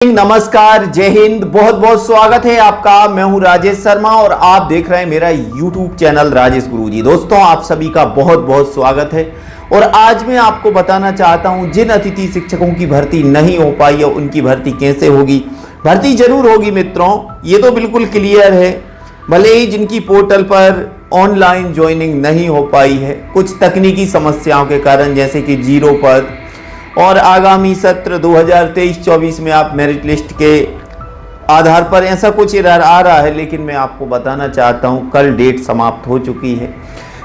नमस्कार, जय हिंद। बहुत बहुत स्वागत है आपका। मैं हूं राजेश शर्मा और आप देख रहे हैं मेरा YouTube चैनल राजेश गुरुजी। दोस्तों, आप सभी का बहुत बहुत स्वागत है। और आज मैं आपको बताना चाहता हूं जिन अतिथि शिक्षकों की भर्ती नहीं हो पाई है उनकी भर्ती कैसे होगी। भर्ती जरूर होगी मित्रों, ये तो बिल्कुल क्लियर है। भले ही जिनकी पोर्टल पर ऑनलाइन ज्वाइनिंग नहीं हो पाई है कुछ तकनीकी समस्याओं के कारण, जैसे कि 0 पद, और आगामी सत्र 2023-24 में आप मेरिट लिस्ट के आधार पर ऐसा कुछ एरर आ रहा है। लेकिन मैं आपको बताना चाहता हूं कल डेट समाप्त हो चुकी है।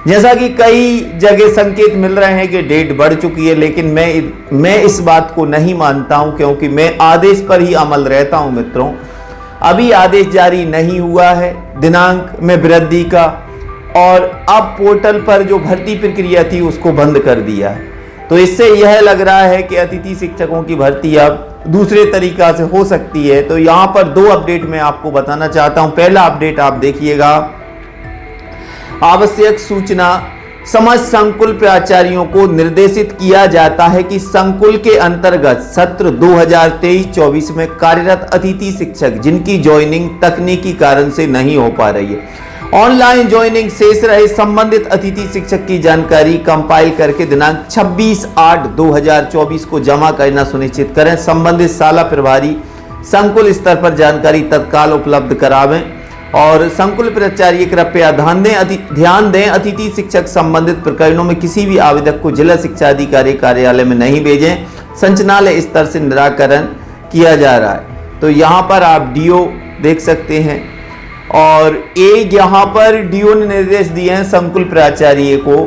जैसा कि कई जगह संकेत मिल रहे हैं कि डेट बढ़ चुकी है, लेकिन मैं इस बात को नहीं मानता हूं, क्योंकि मैं आदेश पर ही अमल रहता हूं मित्रों। अभी आदेश जारी नहीं हुआ है दिनांक में वृद्धि का, और अब पोर्टल पर जो भर्ती प्रक्रिया थी उसको बंद कर दिया है। तो इससे यह लग रहा है कि अतिथि शिक्षकों की भर्ती अब दूसरे तरीका से हो सकती है। तो यहां पर 2 अपडेट मैं आपको बताना चाहता हूं। पहला अपडेट आप देखिएगा, आवश्यक सूचना। समस्त संकुल प्राचार्यों को निर्देशित किया जाता है कि संकुल के अंतर्गत सत्र 2023-24 में कार्यरत अतिथि शिक्षक जिनकी ज्वाइनिंग तकनीकी कारण से नहीं हो पा रही है, ऑनलाइन ज्वाइनिंग शेष रहे संबंधित अतिथि शिक्षक की जानकारी कंपाइल करके दिनांक 26/8/2024 को जमा करना सुनिश्चित करें। संबंधित शाला प्रभारी संकुल स्तर पर जानकारी तत्काल उपलब्ध करावें। और संकुल प्राचार्य कृपया ध्यान दें, अतिथि शिक्षक संबंधित प्रकरणों में किसी भी आवेदक को जिला शिक्षा अधिकारी कार्यालय में नहीं भेजें, संचालनालय स्तर से निराकरण किया जा रहा है। तो यहाँ पर आप डीओ देख सकते हैं, और एक यहाँ पर डीओ ने निर्देश दिए हैं संकुल प्राचार्य को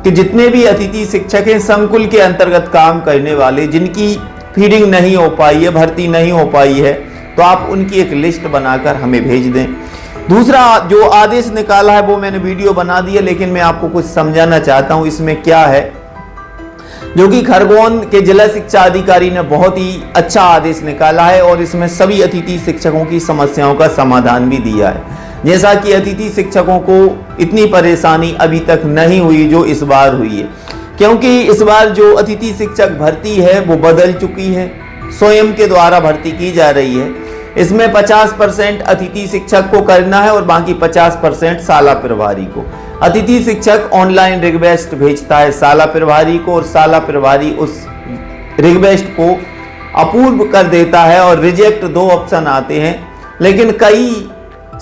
कि जितने भी अतिथि शिक्षक हैं संकुल के अंतर्गत काम करने वाले, जिनकी फीडिंग नहीं हो पाई है, भर्ती नहीं हो पाई है, तो आप उनकी एक लिस्ट बनाकर हमें भेज दें। दूसरा जो आदेश निकाला है वो मैंने वीडियो बना दिया, लेकिन मैं आपको कुछ समझाना चाहता हूं इसमें क्या है, जो कि खरगोन के जिला शिक्षा अधिकारी ने बहुत ही अच्छा आदेश निकाला है, और इसमें सभी अतिथि शिक्षकों की समस्याओं का समाधान भी दिया है। जैसा कि अतिथि शिक्षकों को इतनी परेशानी अभी तक नहीं हुई जो इस बार हुई है, क्योंकि इस बार जो अतिथि शिक्षक भर्ती है वो बदल चुकी है, स्वयं के द्वारा भर्ती की जा रही है। इसमें 50% अतिथि शिक्षक को करना है और बाकी 50% शाला प्रभारी को। अतिथि शिक्षक ऑनलाइन रिक्वेस्ट भेजता है शाला प्रभारी को, और शाला प्रभारी उस रिक्वेस्ट को अपूर्व कर देता है, और रिजेक्ट 2 ऑप्शन आते हैं। लेकिन कई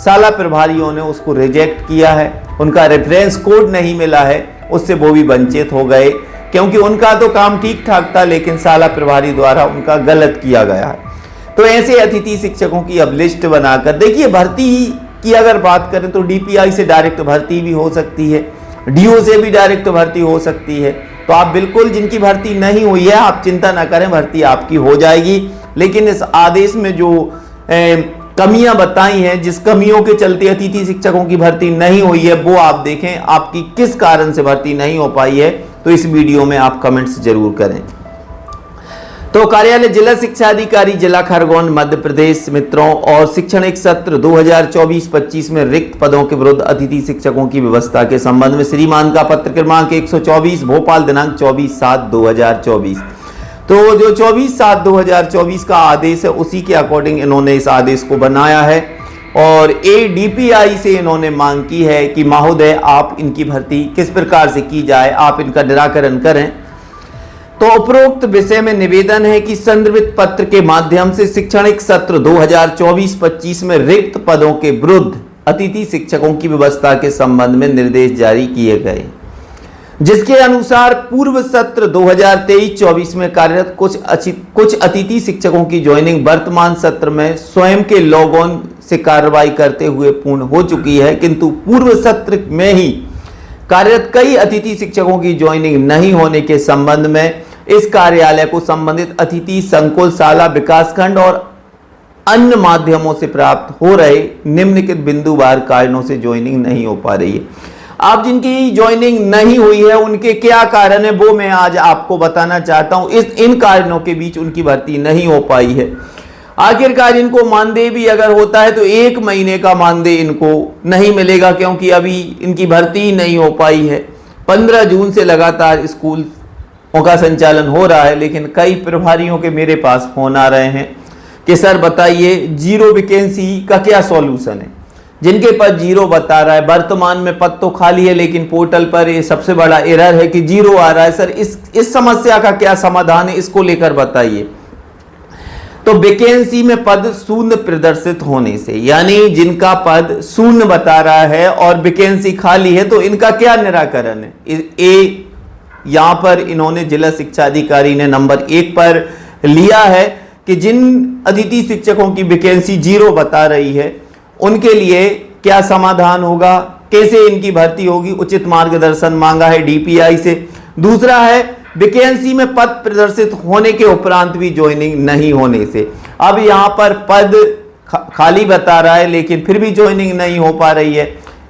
शाला प्रभारियों ने उसको रिजेक्ट किया है, उनका रेफरेंस कोड नहीं मिला है, उससे वो भी वंचित हो गए, क्योंकि उनका तो काम ठीक ठाक था लेकिन शाला प्रभारी द्वारा उनका गलत किया गया है। तो ऐसे अतिथि शिक्षकों की अब लिस्ट बनाकर देखिए, भर्ती की अगर बात करें तो डीपीआई से डायरेक्ट भर्ती भी हो सकती है, डीओ से भी डायरेक्ट भर्ती हो सकती है। तो आप बिल्कुल जिनकी भर्ती नहीं हुई है आप चिंता ना करें, भर्ती आपकी हो जाएगी। लेकिन इस आदेश में जो कमियां बताई हैं, जिस कमियों के चलते अतिथि शिक्षकों की भर्ती नहीं हुई है, वो आप देखें आपकी किस कारण से भर्ती नहीं हो पाई है, तो इस वीडियो में आप कमेंट्स जरूर करें। तो कार्यालय जिला शिक्षा अधिकारी जिला खरगोन मध्य प्रदेश मित्रों, और शैक्षणिक सत्र 2024-25 में रिक्त पदों के विरुद्ध अतिथि शिक्षकों की व्यवस्था के संबंध में श्रीमान का पत्र क्रमांक 124 भोपाल दिनांक 24/7/2024। तो जो 24/7/2024 का आदेश है उसी के अकॉर्डिंग इन्होंने इस आदेश को बनाया है, और एडीपीआई से इन्होंने मांग की है कि महोदय आप इनकी भर्ती किस प्रकार से की जाए, आप इनका निराकरण करें। तो उपरोक्त विषय में निवेदन है कि संदर्भित पत्र के माध्यम से शैक्षणिक सत्र 2024-25 में रिक्त पदों के विरुद्ध अतिथि शिक्षकों की व्यवस्था के संबंध में निर्देश जारी किए गए, जिसके अनुसार पूर्व सत्र 2023-24 में कार्यरत कुछ अतिथि शिक्षकों की ज्वाइनिंग वर्तमान सत्र में स्वयं के लॉग ऑन से कार्रवाई करते हुए पूर्ण हो चुकी है, किंतु पूर्व सत्र में ही कार्यरत कई अतिथि शिक्षकों की ज्वाइनिंग नहीं होने के संबंध में इस कार्यालय को संबंधित अतिथि संकुल, शाला, विकासखंड और अन्य माध्यमों से प्राप्त हो रहे निम्नलिखित बिंदुवार कारणों से ज्वाइनिंग नहीं हो पा रही है। आप जिनकी ज्वाइनिंग नहीं हुई है उनके क्या कारण है वो मैं आज आपको बताना चाहता हूं। इन कारणों के बीच उनकी भर्ती नहीं हो पाई है। आखिरकार इनको मानदेय भी अगर होता है तो 1 महीने का मानदेय इनको नहीं मिलेगा, क्योंकि अभी इनकी भर्ती नहीं हो पाई है। 15 जून से लगातार स्कूल का संचालन हो रहा है, लेकिन कई प्रभारियों के मेरे पास फोन आ रहे हैं कि सर बताइए जीरो वैकेंसी का क्या सॉल्यूशन है। जिनके पद जीरो बता रहा है, वर्तमान में पद तो खाली है लेकिन पोर्टल पर ये सबसे बड़ा एरर है कि जीरो आ रहा है। सर इस समस्या का क्या समाधान है, इसको लेकर बताइए। तो वैकेंसी में पद शून्य प्रदर्शित होने से, यानी जिनका पद शून्य बता रहा है और वैकेंसी खाली है, तो इनका क्या निराकरण है। ए यहां पर इन्होंने जिला शिक्षा अधिकारी ने नंबर 1 पर लिया है कि जिन अतिथि शिक्षकों की वैकेंसी जीरो बता रही है उनके लिए क्या समाधान होगा, कैसे इनकी भर्ती होगी, उचित मार्गदर्शन मांगा है डीपीआई से। दूसरा है वैकेंसी में पद प्रदर्शित होने के उपरांत भी ज्वाइनिंग नहीं होने से। अब यहां पर पद खाली बता रहा है लेकिन फिर भी ज्वाइनिंग नहीं हो पा रही है,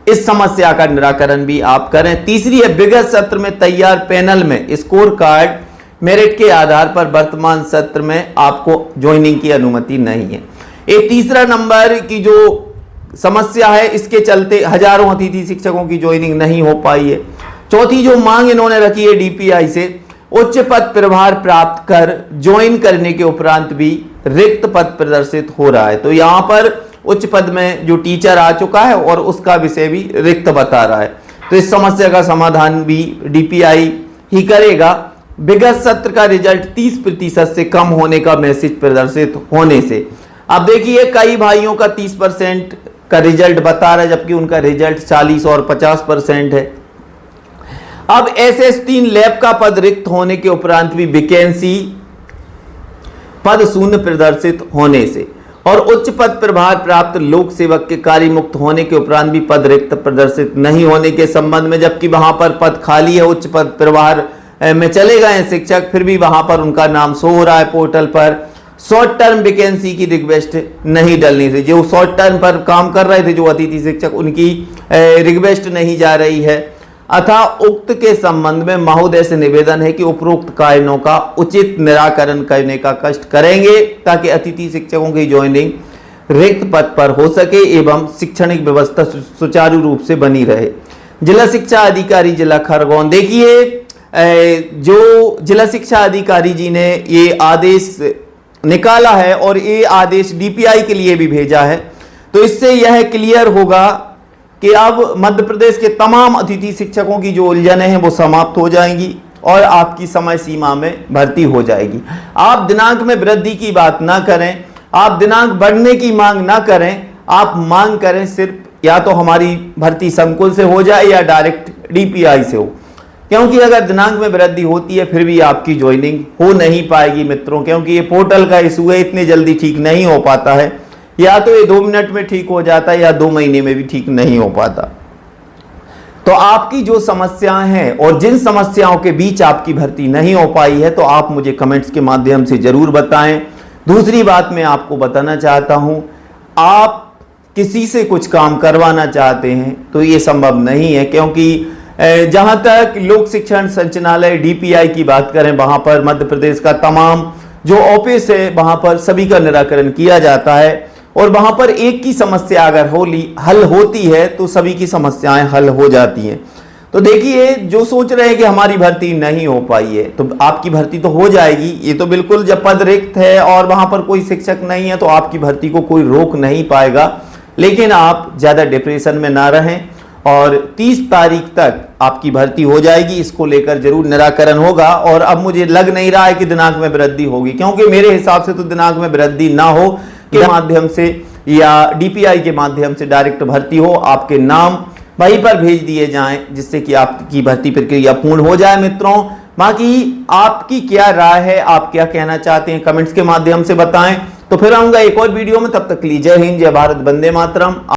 इस समस्या का निराकरण भी आप करें। तीसरी है विगत सत्र में तैयार पैनल में स्कोर कार्ड मेरिट के आधार पर वर्तमान सत्र में आपको ज्वाइनिंग की अनुमति नहीं है। एक तीसरा नंबर की जो समस्या है, इसके चलते हजारों अतिथि शिक्षकों की ज्वाइनिंग नहीं हो पाई है। चौथी जो मांग इन्होंने रखी है डीपीआई से, उच्च पद प्रभार प्राप्त कर ज्वाइन करने के उपरांत भी रिक्त पद प्रदर्शित हो रहा है। तो यहां पर उच्च पद में जो टीचर आ चुका है और उसका विषय भी रिक्त बता रहा है, तो इस समस्या का समाधान भी डीपीआई ही करेगा। विगत सत्र का रिजल्ट 30% से कम होने का मैसेज प्रदर्शित होने से। अब देखिए कई भाइयों का 30% का रिजल्ट बता रहा है जबकि उनका रिजल्ट 40 और 50% है। अब SS3 लैब का पद रिक्त होने के उपरांत भी वैकेंसी पद शून्य प्रदर्शित होने से और उच्च पद प्रभार प्राप्त लोक सेवक के कार्य मुक्त होने के उपरांत भी पद रिक्त प्रदर्शित नहीं होने के संबंध में, जबकि वहां पर पद खाली है, उच्च पद प्रभार में चले गए हैं शिक्षक, फिर भी वहां पर उनका नाम शो हो रहा है पोर्टल पर। शॉर्ट टर्म वैकेंसी की रिक्वेस्ट नहीं डालने से, जो शॉर्ट टर्म पर काम कर रहे थे जो अतिथि शिक्षक, उनकी रिक्वेस्ट नहीं जा रही है। अतः उक्त के संबंध में महोदय से निवेदन है कि उपरोक्त कारणों का उचित निराकरण करने का कष्ट करेंगे ताकि अतिथि शिक्षकों की ज्वाइनिंग रिक्त पद पर हो सके एवं शैक्षणिक व्यवस्था सुचारू रूप से बनी रहे। जिला शिक्षा अधिकारी जिला खरगोन, देखिए जो जिला शिक्षा अधिकारी जी ने ये आदेश निकाला है और ये आदेश डीपीआई के लिए भी भेजा है, तो इससे यह क्लियर होगा कि अब मध्य प्रदेश के तमाम अतिथि शिक्षकों की जो उलझनें हैं वो समाप्त हो जाएंगी और आपकी समय सीमा में भर्ती हो जाएगी। आप दिनांक में वृद्धि की बात ना करें, आप दिनांक बढ़ने की मांग ना करें, आप मांग करें सिर्फ या तो हमारी भर्ती संकुल से हो जाए या डायरेक्ट डीपीआई से हो, क्योंकि अगर दिनांक में वृद्धि होती है फिर भी आपकी ज्वाइनिंग हो नहीं पाएगी मित्रों, क्योंकि ये पोर्टल का इशू है, इतनी जल्दी ठीक नहीं हो पाता है। या तो ये 2 मिनट में ठीक हो जाता है या 2 महीने में भी ठीक नहीं हो पाता। तो आपकी जो समस्याएं हैं और जिन समस्याओं के बीच आपकी भर्ती नहीं हो पाई है, तो आप मुझे कमेंट्स के माध्यम से जरूर बताएं। दूसरी बात मैं आपको बताना चाहता हूं, आप किसी से कुछ काम करवाना चाहते हैं तो ये संभव नहीं है, क्योंकि जहां तक लोक शिक्षण संचालनालय डीपीआई की बात करें, वहां पर मध्य प्रदेश का तमाम जो ऑफिस है वहां पर सभी का निराकरण किया जाता है और वहां पर एक की समस्या अगर हल होती है तो सभी की समस्याएं हल हो जाती हैं। तो देखिए जो सोच रहे हैं कि हमारी भर्ती नहीं हो पाई है, तो आपकी भर्ती तो हो जाएगी। ये तो बिल्कुल, जब पद रिक्त है और वहां पर कोई शिक्षक नहीं है तो आपकी भर्ती को कोई रोक नहीं पाएगा। लेकिन आप ज्यादा डिप्रेशन में ना रहें और 30 तारीख तक आपकी भर्ती हो जाएगी, इसको लेकर जरूर निराकरण होगा। और अब मुझे लग नहीं रहा है कि दिनांक में वृद्धि होगी, क्योंकि मेरे हिसाब से तो दिनांक में वृद्धि ना हो के माध्यम से या डीपीआई के माध्यम से डायरेक्ट भर्ती हो, आपके नाम वहीं पर भेज दिए जाएं जिससे कि आपकी भर्ती प्रक्रिया पूर्ण हो जाए मित्रों। बाकी आपकी क्या राय है, आप क्या कहना चाहते हैं, कमेंट्स के माध्यम से बताएं। तो फिर आऊंगा एक और वीडियो में, तब तक के लिए जय हिंद, जय भारत, वंदे मातरम।